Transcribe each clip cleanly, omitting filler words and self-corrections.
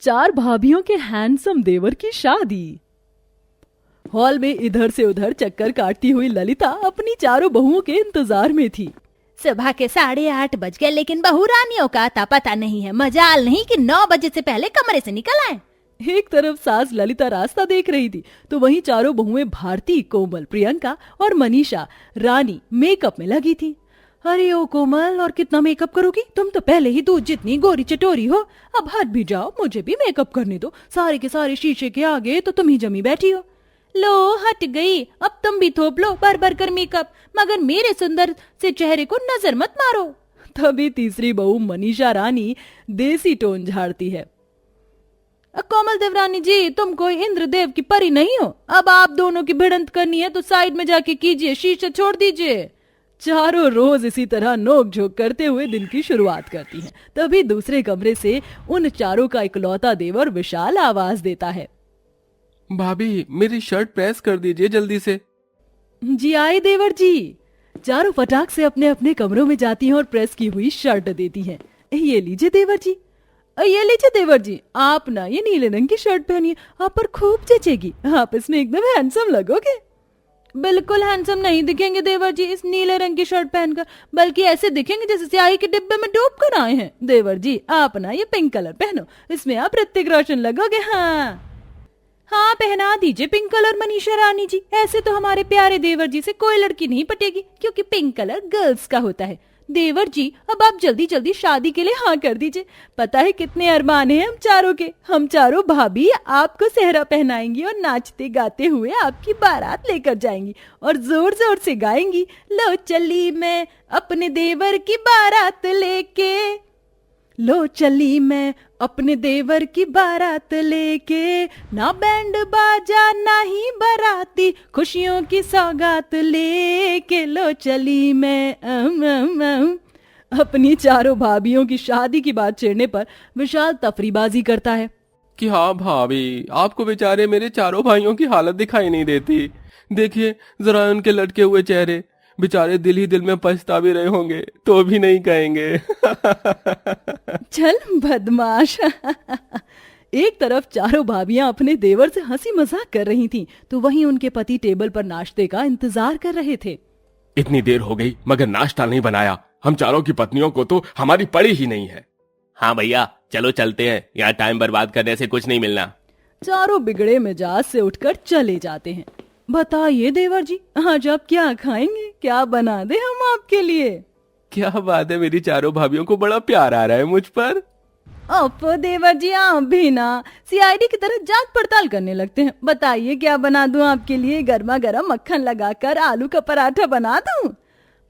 चार भाभियों के हैंडसम देवर की शादी। हॉल में इधर से उधर चक्कर काटती हुई ललिता अपनी चारों बहुओं के इंतजार में थी। सुबह के 8:30 बज गए, लेकिन बहू रानियों का आता पता नहीं है। मजाल नहीं कि 9 बजे से पहले कमरे से निकल आए। एक तरफ सास ललिता रास्ता देख रही थी तो वहीं चारों बहुएं भारती, कोमल, प्रियंका और मनीषा रानी मेकअप में लगी थी। अरे ओ कोमल, और कितना मेकअप करोगी? तुम तो पहले ही दूध जितनी गोरी चटोरी हो। अब हट भी जाओ, मुझे भी मेकअप करने दो। सारे के सारे शीशे के आगे तो तुम ही जमी बैठी हो। लो हट गई, अब तुम भी थोप लो भर भर कर मेकअप, मगर मेरे सुंदर से चेहरे को नजर मत मारो। तभी तीसरी बहू मनीषा रानी देसी टोन झाड़ती है। कोमल देवरानी जी, तुम कोई इंद्रदेव की परी नहीं हो। अब आप दोनों की भिड़ंत करनी है तो साइड में जाके कीजिए, शीशे छोड़ दीजिए। चारों रोज इसी तरह नोक झोंक करते हुए दिन की शुरुआत करती हैं। तभी दूसरे कमरे से उन चारों का इकलौता देवर विशाल आवाज देता है। भाभी, मेरी शर्ट प्रेस कर दीजिए जल्दी से। जी आए देवर जी। चारों फटाक से अपने अपने कमरों में जाती हैं और प्रेस की हुई शर्ट देती हैं। ये लीजिए देवर जी, ये लीजिए देवर जी, आप ना ये नीले रंग की शर्ट पहनिए, आप पर खूब जचेगी। आप इसमें एकदम हैंडसम लगोगे। बिल्कुल हैंडसम नहीं दिखेंगे देवर जी इस नीले रंग की शर्ट पहनकर, बल्कि ऐसे दिखेंगे जैसे स्याही के डिब्बे में डूब कर आए हैं। देवर जी, आप ना ये पिंक कलर पहनो, इसमें आप ऋतिक रोशन लगोगे। हाँ, पहना दीजिए पिंक कलर मनीषा रानी जी। ऐसे तो हमारे प्यारे देवर जी से कोई लड़की नहीं पटेगी, क्योंकि पिंक कलर गर्ल्स का होता है। देवर जी, अब आप जल्दी जल्दी शादी के लिए हाँ कर दीजिए। पता है कितने अरमान हैं हम चारों के। हम चारों भाभी आपको सेहरा पहनाएंगी और नाचते गाते हुए आपकी बारात लेकर जाएंगी और जोर जोर से गाएंगी, लो चली मैं अपने देवर की बारात लेके, लो चली मैं अपने देवर की बारात लेके, ना बैंड बाजा ना ही बाराती, खुशियों की सौगात लेके, लो चली मैं। अपनी चारों भाभियों की शादी की बात छेड़ने पर विशाल तफरीबाजी करता है कि हाँ भाभी, आपको बेचारे मेरे चारों भाइयों की हालत दिखाई नहीं देती। देखिए जरा उनके लटके हुए चेहरे, बेचारे दिल ही दिल में पछता भी रहे होंगे तो भी नहीं कहेंगे। चल बदमाश। एक तरफ चारों भाभियां अपने देवर से हंसी मजाक कर रही थीं, तो वहीं उनके पति टेबल पर नाश्ते का इंतजार कर रहे थे। इतनी देर हो गई मगर नाश्ता नहीं बनाया। हम चारों की पत्नियों को तो हमारी पड़ी ही नहीं है। हाँ भैया, चलो चलते हैं, यहाँ टाइम बर्बाद करने से कुछ नहीं मिलना। चारों बिगड़े मिजाज से उठकर चले जाते हैं। बताइए देवर जी, आज आप क्या खाएंगे? क्या बना दे हम आपके लिए? क्या बात है, मेरी चारों भाभियों को बड़ा प्यार आ रहा है मुझ पर। अब देवर जी, आप भी ना सीआईडी की तरह जांच पड़ताल करने लगते हैं। बताइए क्या बना दूं आपके लिए? गर्मा गर्म मक्खन लगाकर आलू का पराठा बना दूं?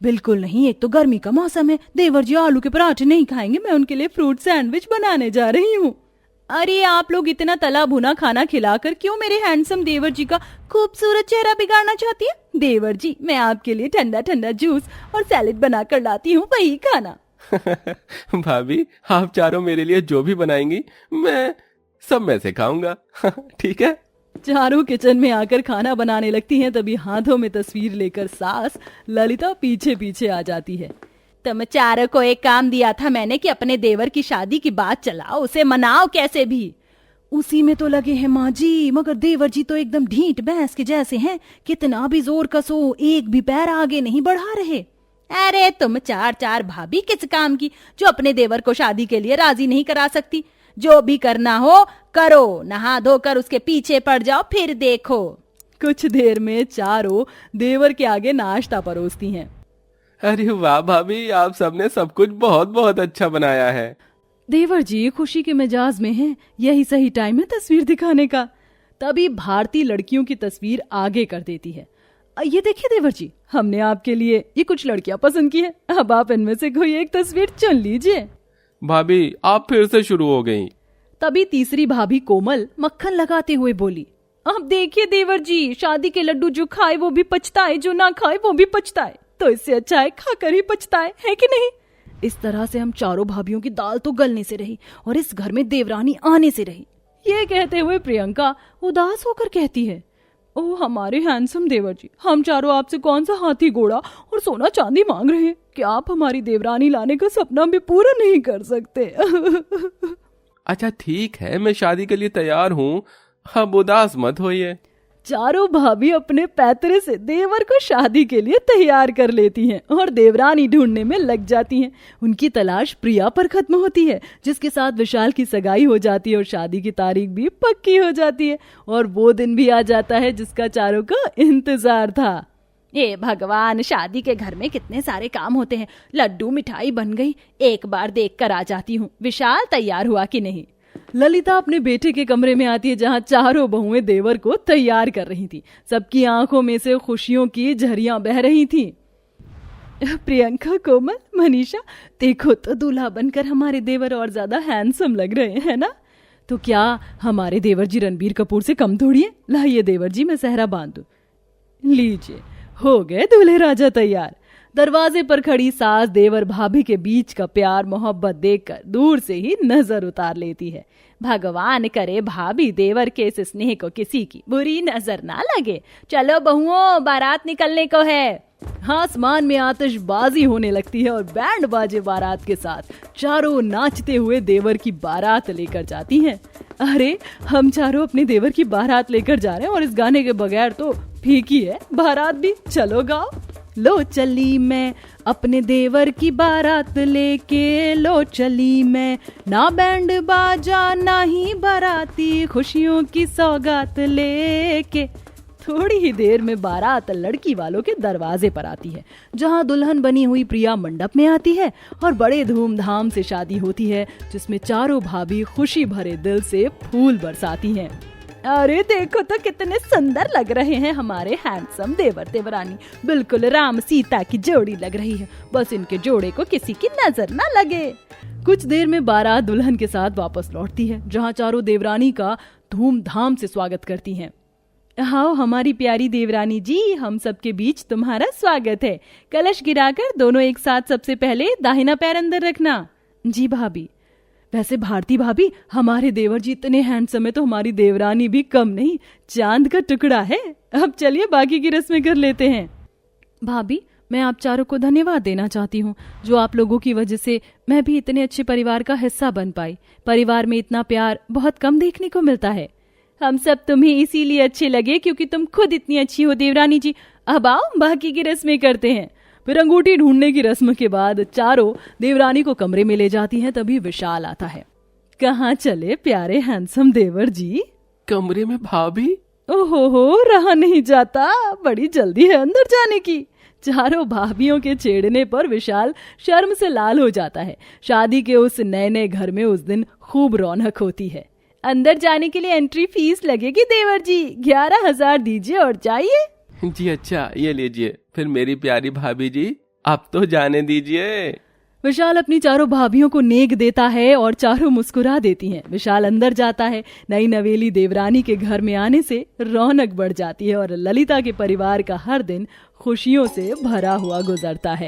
बिल्कुल नहीं, एक तो गर्मी का मौसम है। देवर जी आलू के पराठे नहीं खाएंगे, मैं उनके लिए फ्रूट सैंडविच बनाने जा रही हूँ। अरे आप लोग इतना तला भुना खाना खिलाकर क्यों मेरे हैंडसम देवर जी का खूबसूरत चेहरा बिगाड़ना चाहती है? देवर जी, मैं आपके लिए ठंडा ठंडा जूस और सैलेड बनाकर लाती हूँ, वही खाना। भाभी, आप चारों मेरे लिए जो भी बनाएंगी मैं सब में से खाऊंगा। ठीक है। चारों किचन में आकर खाना बनाने लगती हैं, तभी हाथों में तस्वीर लेकर सास ललिता पीछे पीछे आ जाती है। तुम चारों को एक काम दिया था मैंने कि अपने देवर की शादी की बात चलाओ, उसे मनाओ कैसे भी। उसी में तो लगे हैं माँ जी, मगर देवर जी तो एकदम ढीठ भैंस के जैसे हैं। कितना भी जोर कसो, एक भी पैर आगे नहीं बढ़ा रहे। अरे तुम चार भाभी किस काम की, जो अपने देवर को शादी के लिए राजी नहीं करा सकती। जो भी करना हो करो, नहा धोकर उसके पीछे पड़ जाओ, फिर देखो। कुछ देर में चारों देवर के आगे नाश्ता परोसती हैं। अरे वाह भाभी, आप सबने सब कुछ बहुत बहुत अच्छा बनाया है। देवर जी खुशी के मिजाज में हैं, यही सही टाइम है तस्वीर दिखाने का। तभी भारतीय लड़कियों की तस्वीर आगे कर देती है। ये देखिए देवर जी, हमने आपके लिए ये कुछ लड़कियां पसंद की है, अब आप इनमें से कोई एक तस्वीर चुन लीजिए। भाभी, आप फिर से शुरू हो गई। तभी तीसरी भाभी कोमल मक्खन लगाते हुए बोली, अब देखिए देवर जी, शादी के लड्डू जो खाए वो भी पछताए, जो ना खाए वो भी पछताए, तो इससे अच्छा है खाकर ही पछताए, है कि नहीं? इस तरह से हम चारों भाभियों की दाल तो गलने से रही और इस घर में देवरानी आने से रही। ये कहते हुए प्रियंका उदास होकर कहती है, ओह हमारे हैंडसम देवर जी, हम चारों आपसे कौन सा हाथी घोड़ा और सोना चांदी मांग रहे हैं कि आप हमारी देवरानी लाने का सपना भी पूरा नहीं कर सकते। अच्छा ठीक है, मैं शादी के लिए तैयार हूँ, अब उदास मत होइए। चारों भाभी अपने पैतरे से देवर को शादी के लिए तैयार कर लेती हैं और देवरानी ढूंढने में लग जाती हैं। उनकी तलाश प्रिया पर खत्म होती है, जिसके साथ विशाल की सगाई हो जाती है और शादी की तारीख भी पक्की हो जाती है। और वो दिन भी आ जाता है जिसका चारों का इंतजार था। ए भगवान, शादी के घर में कितने सारे काम होते हैं। लड्डू मिठाई बन गई, एक बार देख कर आ जाती हूँ विशाल तैयार हुआ कि नहीं। ललिता अपने बेटे के कमरे में आती है, जहाँ चारों बहुएं देवर को तैयार कर रही थी। सबकी आंखों में से खुशियों की झरियां बह रही थी। प्रियंका, कोमल, मनीषा, देखो तो दूल्हा बनकर हमारे देवर और ज्यादा हैंडसम लग रहे हैं ना। तो क्या हमारे देवर जी रणबीर कपूर से कम थोड़ी है। लाइए देवर जी, मैं सहरा बांध दूं। लीजिए, हो गए दूल्हे राजा तैयार। दरवाजे पर खड़ी सास देवर भाभी के बीच का प्यार मोहब्बत देखकर दूर से ही नजर उतार लेती है। भगवान करे भाभी देवर के इस स्नेह को किसी की बुरी नजर ना लगे। चलो बहुओं, बारात निकलने को है। आसमान में आतिशबाजी होने लगती है और बैंड बाजे बारात के साथ चारों नाचते हुए देवर की बारात लेकर जाती हैं। अरे, हम चारों अपने देवर की बारात लेकर जा रहे हैं और इस गाने के बगैर तो फीकी है बारात भी। चलो गाओ। लो चली मैं अपने देवर की बारात लेके, लो चली मैं, ना बैंड बाजा ना ही बाराती, खुशियों की सौगात लेके। थोड़ी ही देर में बारात लड़की वालों के दरवाजे पर आती है, जहां दुल्हन बनी हुई प्रिया मंडप में आती है और बड़े धूमधाम से शादी होती है, जिसमें चारों भाभी खुशी भरे दिल से फूल बरसाती हैं। अरे देखो तो कितने सुंदर लग रहे हैं हमारे हैंडसम देवर देवरानी। बिल्कुल राम सीता की जोड़ी लग रही है, बस इनके जोड़े को किसी की नजर ना लगे। कुछ देर में बारात दुल्हन के साथ वापस लौटती है, जहां चारों देवरानी का धूमधाम से स्वागत करती हैं। आओ हमारी प्यारी देवरानी जी, हम सबके बीच तुम्हारा स्वागत है। कलश गिराकर दोनों एक साथ सबसे पहले दाहिना पैर अंदर रखना। जी भाभी। वैसे भारती भाभी, हमारे देवर जी इतने हैंडसम है तो हमारी देवरानी भी कम नहीं, चांद का टुकड़ा है। अब चलिए बाकी की रस्में कर लेते हैं। भाभी, मैं आप चारों को धन्यवाद देना चाहती हूँ, जो आप लोगों की वजह से मैं भी इतने अच्छे परिवार का हिस्सा बन पाई। परिवार में इतना प्यार बहुत कम देखने को मिलता है। हम सब तुम्हें इसीलिए अच्छे लगे क्योंकि तुम खुद इतनी अच्छी हो देवरानी जी। अब आओ बाकी की रस्में करते हैं। फिर अंगूठी ढूंढने की रस्म के बाद चारों देवरानी को कमरे में ले जाती हैं। तभी विशाल आता है। कहाँ चले प्यारे हैंडसम देवर जी? कमरे में भाभी। ओहो, रहा नहीं जाता, बड़ी जल्दी है अंदर जाने की। चारों भाभियों के छेड़ने पर विशाल शर्म से लाल हो जाता है। शादी के उस नए नए घर में उस दिन खूब रौनक होती है। अंदर जाने के लिए एंट्री फीस लगेगी देवर जी, 11,000 दीजिए और जाइए। जी अच्छा, ये लीजिए। फिर मेरी प्यारी भाभी जी, आप तो जाने दीजिए। विशाल अपनी चारों भाभियों को नेक देता है और चारों मुस्कुरा देती हैं। विशाल अंदर जाता है। नई नवेली देवरानी के घर में आने से रौनक बढ़ जाती है और ललिता के परिवार का हर दिन खुशियों से भरा हुआ गुजरता है।